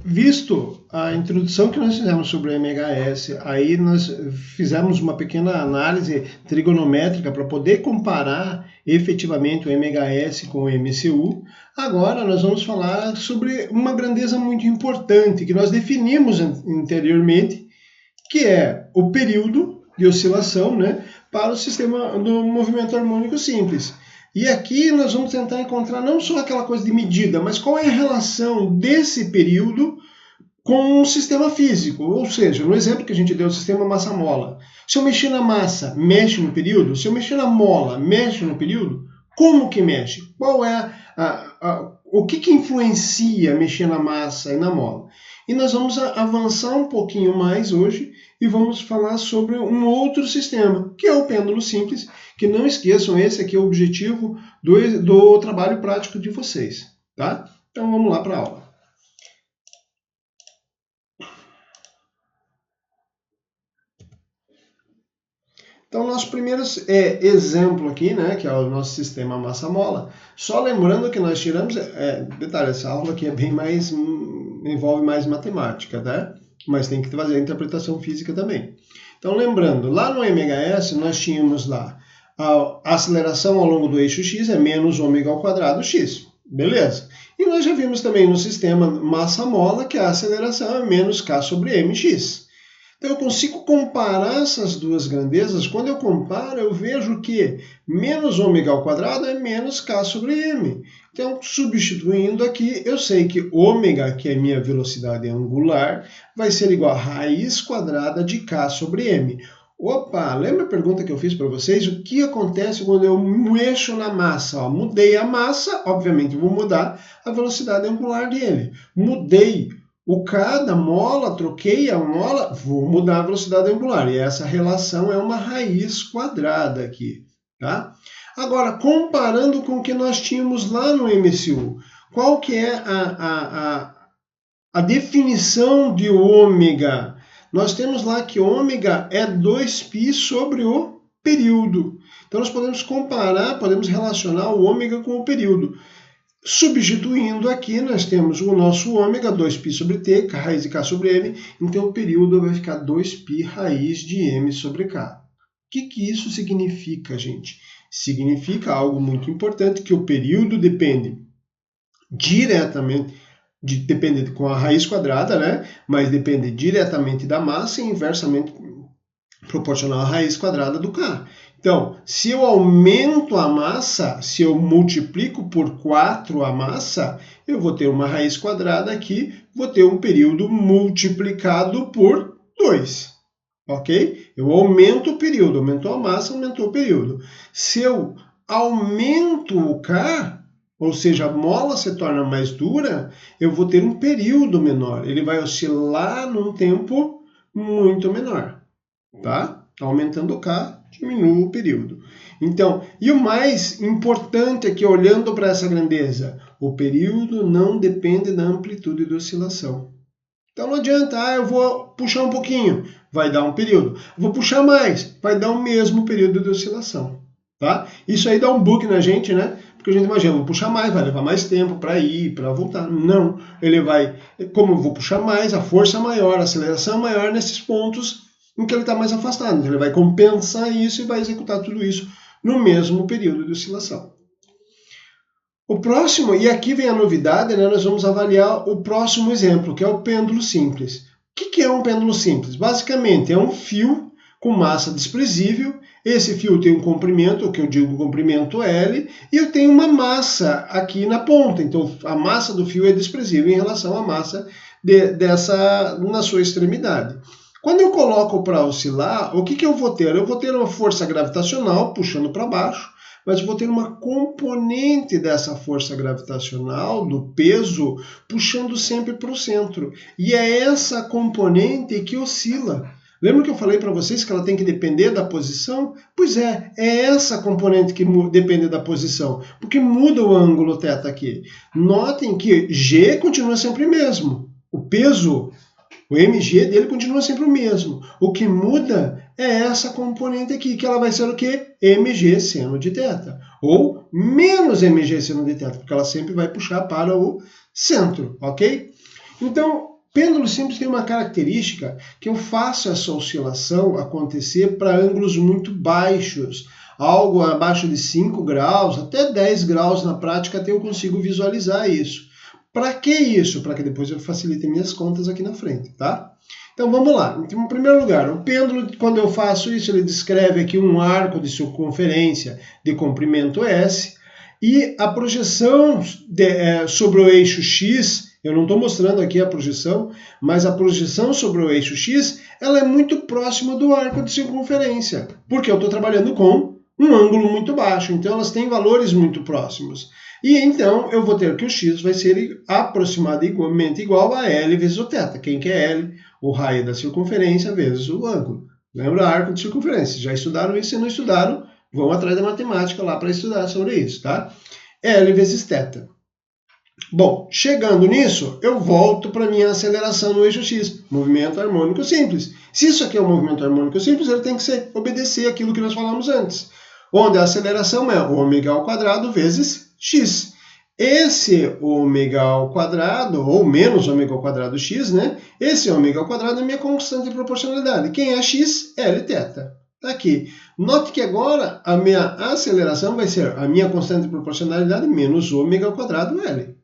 Visto a introdução que nós fizemos sobre o MHS, aí nós fizemos uma pequena análise trigonométrica para poder comparar efetivamente o MHS com o MCU. Agora nós vamos falar sobre uma grandeza muito importante que nós definimos anteriormente, que é o período de oscilação, né, para o sistema do movimento harmônico simples. E aqui nós vamos tentar encontrar não só aquela coisa de medida, mas qual é a relação desse período com o sistema físico. Ou seja, no exemplo que a gente deu, o sistema massa-mola. Se eu mexer na massa, mexe no período? Se eu mexer na mola, mexe no período? Como que mexe? Qual é o que influencia mexer na massa e na mola? E nós vamos avançar um pouquinho mais hoje e vamos falar sobre um outro sistema, que é o pêndulo simples, que não esqueçam, esse aqui é o objetivo do trabalho prático de vocês, tá? Então vamos lá para a aula. Então, nosso primeiro exemplo aqui, né, que é o nosso sistema massa-mola, só lembrando que nós tiramos, detalhe, essa aula aqui é bem mais, envolve mais matemática, tá? Mas tem que fazer a interpretação física também. Então, lembrando, lá no MHS nós tínhamos lá a aceleração ao longo do eixo x é menos ômega ao quadrado x, beleza? E nós já vimos também no sistema massa-mola que a aceleração é menos k sobre mx. Então, eu consigo comparar essas duas grandezas. Quando eu comparo, eu vejo que menos ômega ao quadrado é menos k sobre m. Então, substituindo aqui, eu sei que ômega, que é minha velocidade angular, vai ser igual a raiz quadrada de k sobre m. Opa, lembra a pergunta que eu fiz para vocês? O que acontece quando eu mexo na massa? Ó, mudei a massa, obviamente vou mudar a velocidade angular dele. Mudei o K da mola, troquei a mola, vou mudar a velocidade angular. E essa relação é uma raiz quadrada aqui, tá? Agora, comparando com o que nós tínhamos lá no MCU, qual que é a definição de ômega? Nós temos lá que ômega é 2π sobre o período. Então, nós podemos comparar, podemos relacionar o ômega com o período. Substituindo aqui, nós temos o nosso ômega, 2π sobre t, raiz de k sobre m, então o período vai ficar 2π raiz de m sobre k. O que isso significa, gente? Significa algo muito importante, que o período depende diretamente, depende com a raiz quadrada, né? Mas depende diretamente da massa e inversamente proporcional à raiz quadrada do k. Então, se eu aumento a massa, se eu multiplico por 4 a massa, eu vou ter uma raiz quadrada aqui, vou ter um período multiplicado por 2. Ok? Eu aumento o período, aumentou a massa, aumentou o período. Se eu aumento o K, ou seja, a mola se torna mais dura, eu vou ter um período menor. Ele vai oscilar num tempo muito menor. Tá? Aumentando o K, diminui o período. Então, e o mais importante aqui, olhando para essa grandeza, o período não depende da amplitude de oscilação. Então não adianta, eu vou puxar um pouquinho, vai dar um período. Vou puxar mais, vai dar o mesmo período de oscilação. Tá? Isso aí dá um bug na gente, né? Porque a gente imagina, vou puxar mais, vai levar mais tempo para ir, para voltar. Não, ele vai, como eu vou puxar mais, a força maior, a aceleração maior nesses pontos em que ele está mais afastado. Então, ele vai compensar isso e vai executar tudo isso no mesmo período de oscilação. O próximo, e aqui vem a novidade, né, nós vamos avaliar o próximo exemplo, que é o pêndulo simples. O que é um pêndulo simples? Basicamente, é um fio com massa desprezível. Esse fio tem um comprimento, o que eu digo comprimento L, e eu tenho uma massa aqui na ponta. Então, a massa do fio é desprezível em relação à massa na sua extremidade. Quando eu coloco para oscilar, o que eu vou ter? Eu vou ter uma força gravitacional puxando para baixo, mas vou ter uma componente dessa força gravitacional, do peso, puxando sempre para o centro. E é essa componente que oscila. Lembra que eu falei para vocês que ela tem que depender da posição? Pois é essa componente que depende da posição, porque muda o ângulo θ aqui. Notem que G continua sempre o mesmo. O peso, o mg dele continua sempre o mesmo. O que muda é essa componente aqui, que ela vai ser o quê? mg seno de θ. Ou menos mg seno de θ, porque ela sempre vai puxar para o centro, ok? Então, Pêndulo simples tem uma característica que eu faço essa oscilação acontecer para ângulos muito baixos, algo abaixo de 5 graus, até 10 graus na prática, até eu consigo visualizar isso. Para que isso? Para que depois eu facilite minhas contas aqui na frente, tá? Então vamos lá. Então, em primeiro lugar, o pêndulo, quando eu faço isso, ele descreve aqui um arco de circunferência de comprimento S e a projeção sobre o eixo X, eu não estou mostrando aqui a projeção, mas a projeção sobre o eixo X, ela é muito próxima do arco de circunferência, porque eu estou trabalhando com um ângulo muito baixo, então elas têm valores muito próximos. E então eu vou ter que o x vai ser aproximadamente igual a L vezes o θ. Quem que é L? O raio da circunferência vezes o ângulo. Lembra? Arco de circunferência. Já estudaram isso? Se não estudaram, vão atrás da matemática lá para estudar sobre isso, tá? L vezes θ. Bom, chegando nisso, eu volto para a minha aceleração no eixo x. Movimento harmônico simples. Se isso aqui é um movimento harmônico simples, ele tem que obedecer aquilo que nós falamos antes. Onde a aceleração é ômega ao quadrado vezes x. Esse ômega ao quadrado, ou menos ômega ao quadrado x, né? Esse ômega ao quadrado é minha constante de proporcionalidade. Quem é x? Lθ. Tá aqui. Note que agora a minha aceleração vai ser a minha constante de proporcionalidade menos ômega ao quadrado L.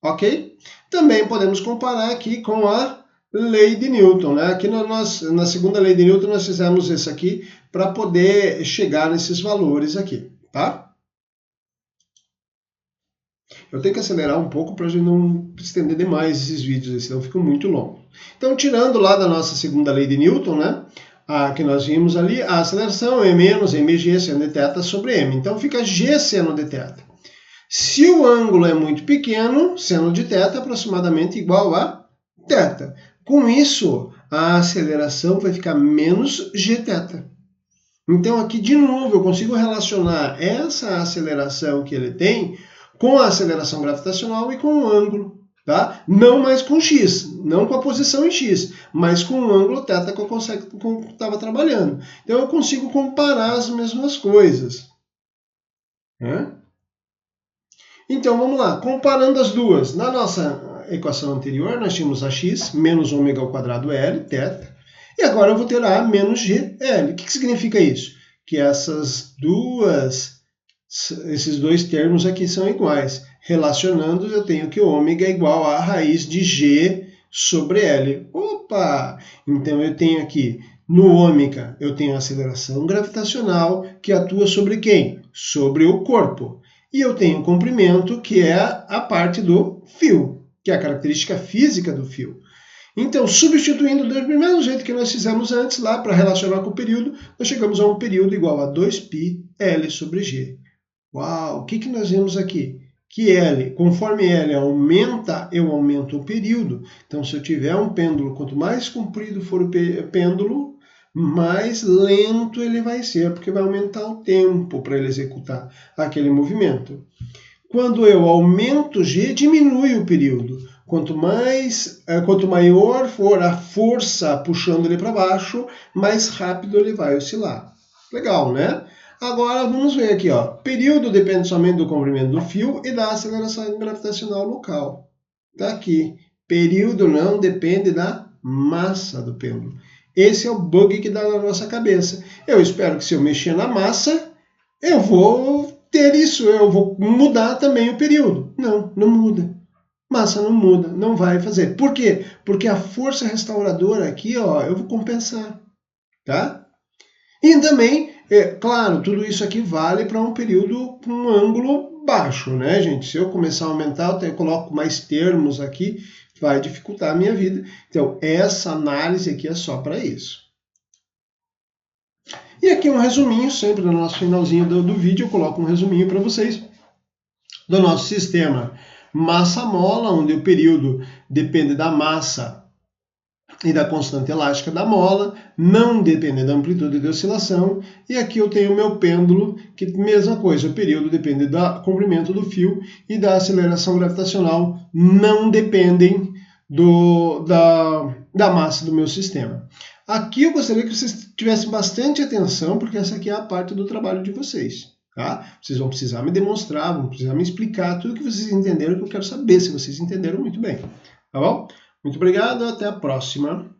Ok? Também podemos comparar aqui com a lei de Newton, né? Aqui na segunda lei de Newton nós fizemos isso aqui para poder chegar nesses valores aqui, tá? Eu tenho que acelerar um pouco para a gente não estender demais esses vídeos, senão ficam muito longos. Então, tirando lá da nossa segunda lei de Newton, né? Que nós vimos ali, a aceleração é menos mg seno de θ sobre m. Então, fica g seno de θ. Se o ângulo é muito pequeno, seno de θ aproximadamente igual a θ. Com isso, a aceleração vai ficar menos gθ. Então, aqui de novo, eu consigo relacionar essa aceleração que ele tem com a aceleração gravitacional e com o ângulo, tá? Não mais com x, não com a posição em x, mas com o ângulo θ que eu estava trabalhando. Então, eu consigo comparar as mesmas coisas. Né? Então, vamos lá. Comparando as duas. Na nossa equação anterior, nós tínhamos a x menos ômega ao quadrado L, θ. E agora eu vou ter a menos GL. O que significa isso? Que esses dois termos aqui são iguais. Relacionando, eu tenho que ômega é igual a raiz de G sobre L. Opa! Então, eu tenho aqui, no ômega, eu tenho a aceleração gravitacional que atua sobre quem? Sobre o corpo. E eu tenho o comprimento, que é a parte do fio, que é a característica física do fio. Então, substituindo do mesmo jeito que nós fizemos antes, lá para relacionar com o período, nós chegamos a um período igual a 2π L sobre G. Uau! O que nós vemos aqui? Que L, conforme L aumenta, eu aumento o período. Então, se eu tiver um pêndulo, quanto mais comprido for o pêndulo, mais lento ele vai ser, porque vai aumentar o tempo para ele executar aquele movimento. Quando eu aumento G, diminui o período. Quanto maior for a força puxando ele para baixo, mais rápido ele vai oscilar. Legal, né? Agora vamos ver aqui, ó. Período depende somente do comprimento do fio e da aceleração gravitacional local. Tá aqui. Período não depende da massa do pêndulo. Esse é o bug que dá na nossa cabeça. Eu espero que se eu mexer na massa, eu vou ter isso, eu vou mudar também o período. Não, não muda. Massa não muda, não vai fazer. Por quê? Porque a força restauradora aqui, ó, eu vou compensar. Tá? E também, claro, tudo isso aqui vale para um período com um ângulo baixo, né, gente? Se eu começar a aumentar, eu coloco mais termos aqui, vai dificultar a minha vida. Então, essa análise aqui é só para isso. E aqui um resuminho, sempre no nosso finalzinho do vídeo, eu coloco um resuminho para vocês do nosso sistema massa-mola, onde o período depende da massa e da constante elástica da mola, não depende da amplitude de oscilação, e aqui eu tenho o meu pêndulo, que mesma coisa, o período depende do comprimento do fio e da aceleração gravitacional, não dependem da massa do meu sistema. Aqui eu gostaria que vocês tivessem bastante atenção, porque essa aqui é a parte do trabalho de vocês. Tá? Vocês vão precisar me demonstrar, vão precisar me explicar tudo que vocês entenderam, que eu quero saber se vocês entenderam muito bem. Tá bom? Muito obrigado, até a próxima.